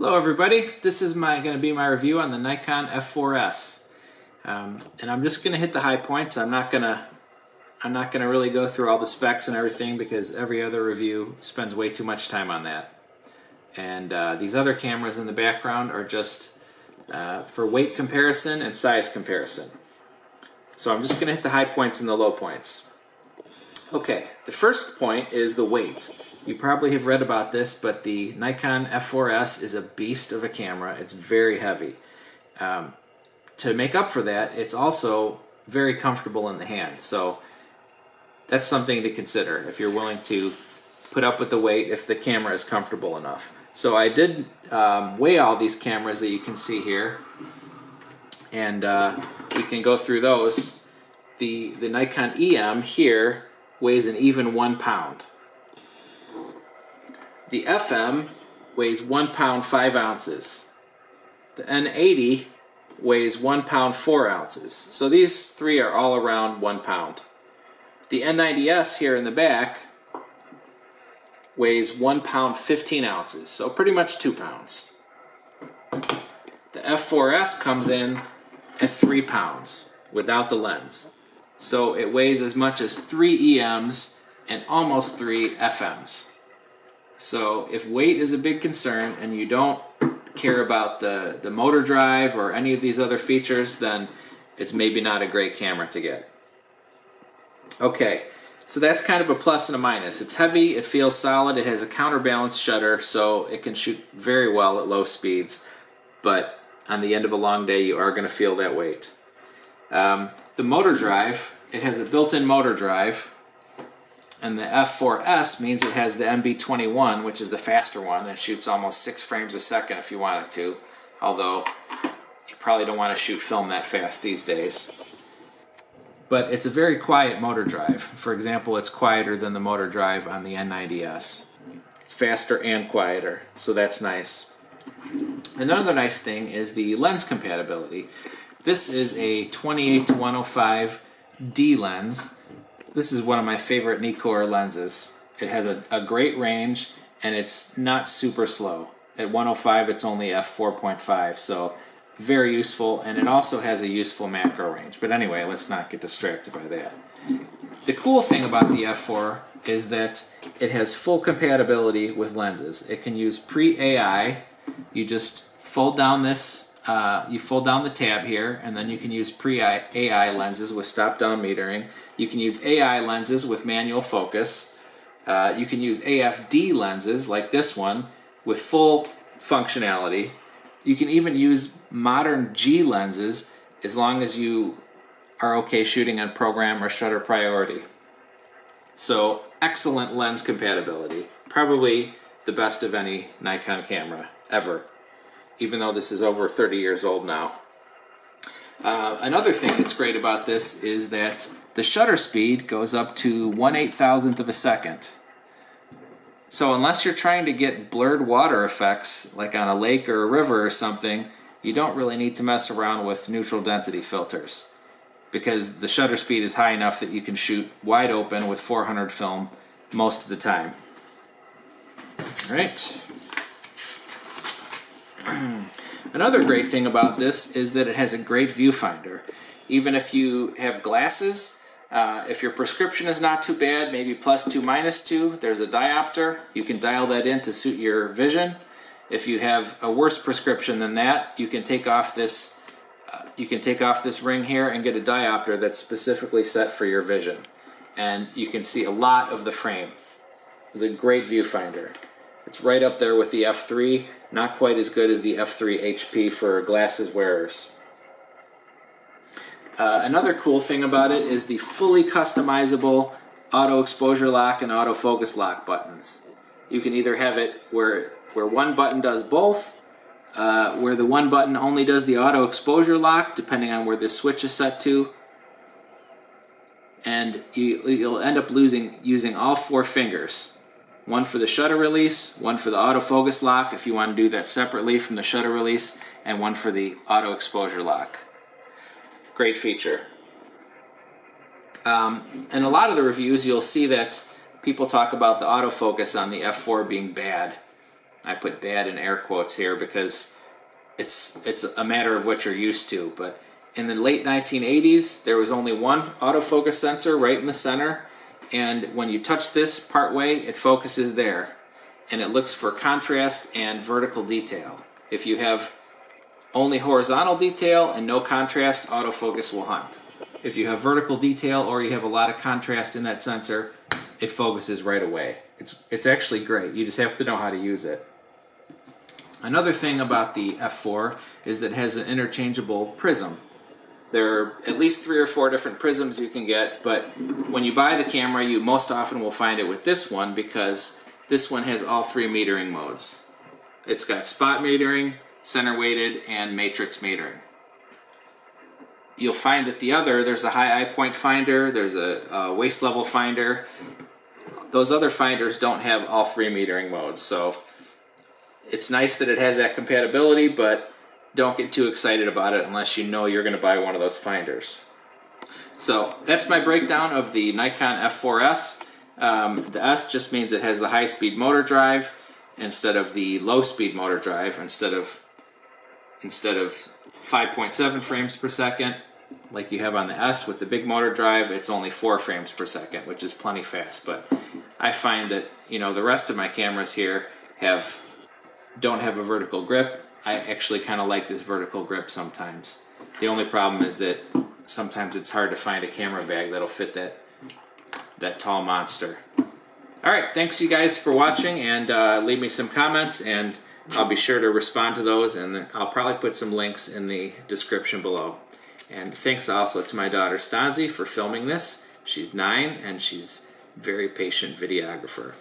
Hello everybody, this is going to be my review on the Nikon F4s. And I'm just going to hit the high points. I'm not going to really go through all the specs and everything because every other review spends way too much time on that. And these other cameras in the background are just for weight comparison and size comparison. So I'm just going to hit the high points and the low points. Okay, the first point is the weight. You probably have read about this, but the Nikon F4s is a beast of a camera. It's very heavy. To make up for that, it's also very comfortable in the hand. So that's something to consider if you're willing to put up with the weight if the camera is comfortable enough. So I did weigh all these cameras that you can see here, and we can go through those. The Nikon EM here weighs an even 1 pound. The FM weighs 1 pound 5 ounces. The N80 weighs 1 pound 4 ounces. So these three are all around 1 pound. The N90S here in the back weighs 1 pound 15 ounces, so pretty much 2 pounds. The F4s comes in at 3 pounds without the lens. So it weighs as much as 3 EMs and almost 3 FMs. So if weight is a big concern and you don't care about the motor drive or any of these other features, then it's maybe not a great camera to get. Okay, so that's kind of a plus and a minus. It's heavy, it feels solid, it has a counterbalance shutter, so it can shoot very well at low speeds, but on the end of a long day you are going to feel that weight. The motor drive, it has a built-in motor drive. And the F4s means it has the MB21, which is the faster one. It shoots almost 6 frames a second if you want it to, although you probably don't want to shoot film that fast these days. But it's a very quiet motor drive. For example, it's quieter than the motor drive on the N90S. It's faster and quieter, so that's nice. Another nice thing is the lens compatibility. This is a 28-105 D lens. This is one of my favorite Nikon lenses. It has a great range and it's not super slow. At 105 it's only f4.5, so very useful, and it also has a useful macro range. But anyway, let's not get distracted by that. The cool thing about the F4 is that it has full compatibility with lenses. It can use pre-AI. You just fold down this you fold down the tab here, and then you can use pre-AI lenses with stop-down metering. You can use AI lenses with manual focus. You can use AFD lenses like this one with full functionality. You can even use modern G lenses as long as you are okay shooting on program or shutter priority. So excellent lens compatibility. Probably the best of any Nikon camera ever, even though this is over 30 years old now. Another thing that's great about this is that the shutter speed goes up to 1/8,000th of a second. So unless you're trying to get blurred water effects, like on a lake or a river or something, you don't really need to mess around with neutral density filters, because the shutter speed is high enough that you can shoot wide open with 400 film most of the time. All right. Another great thing about this is that it has a great viewfinder. Even if you have glasses, if your prescription is not too bad, maybe +2, -2, there's a diopter. You can dial that in to suit your vision. If you have a worse prescription than that, you can take off this ring here and get a diopter that's specifically set for your vision, and you can see a lot of the frame. It's a great viewfinder. It's right up there with the F3, not quite as good as the F3 HP for glasses wearers. Another cool thing about it is the fully customizable auto exposure lock and autofocus lock buttons. You can either have it where one button does both, where the one button only does the auto exposure lock, depending on where the switch is set to, and you'll end up using all 4 fingers. One for the shutter release, one for the autofocus lock if you want to do that separately from the shutter release, and one for the auto exposure lock. Great feature. In a lot of the reviews you'll see that people talk about the autofocus on the F4 being bad. I put bad in air quotes here because it's a matter of what you're used to. But in the late 1980s, there was only one autofocus sensor right in the center, and when you touch this part way, it focuses there, and it looks for contrast and vertical detail. If you have only horizontal detail and no contrast, autofocus will hunt. If you have vertical detail or you have a lot of contrast in that sensor, it focuses right away. It's actually great. You just have to know how to use it. Another thing about the F4 is that it has an interchangeable prism. There are at least 3 or 4 different prisms you can get, but when you buy the camera, you most often will find it with this one because this one has all 3 metering modes. It's got spot metering, center weighted, and matrix metering. You'll find that the other, there's a high eye point finder, there's a waist level finder. Those other finders don't have all 3 metering modes, so it's nice that it has that compatibility, but don't get too excited about it unless you know you're going to buy one of those finders. So that's my breakdown of the Nikon F4s. The S just means it has the high-speed motor drive instead of the low-speed motor drive. Instead of 5.7 frames per second, like you have on the S with the big motor drive, it's only 4 frames per second, which is plenty fast. But I find that, you know, the rest of my cameras here don't have a vertical grip. I actually kind of like this vertical grip sometimes. The only problem is that sometimes it's hard to find a camera bag that'll fit that tall monster. Alright, thanks you guys for watching, and leave me some comments, and I'll be sure to respond to those, and I'll probably put some links in the description below. And thanks also to my daughter Stanzi for filming this. She's 9 and she's a very patient videographer.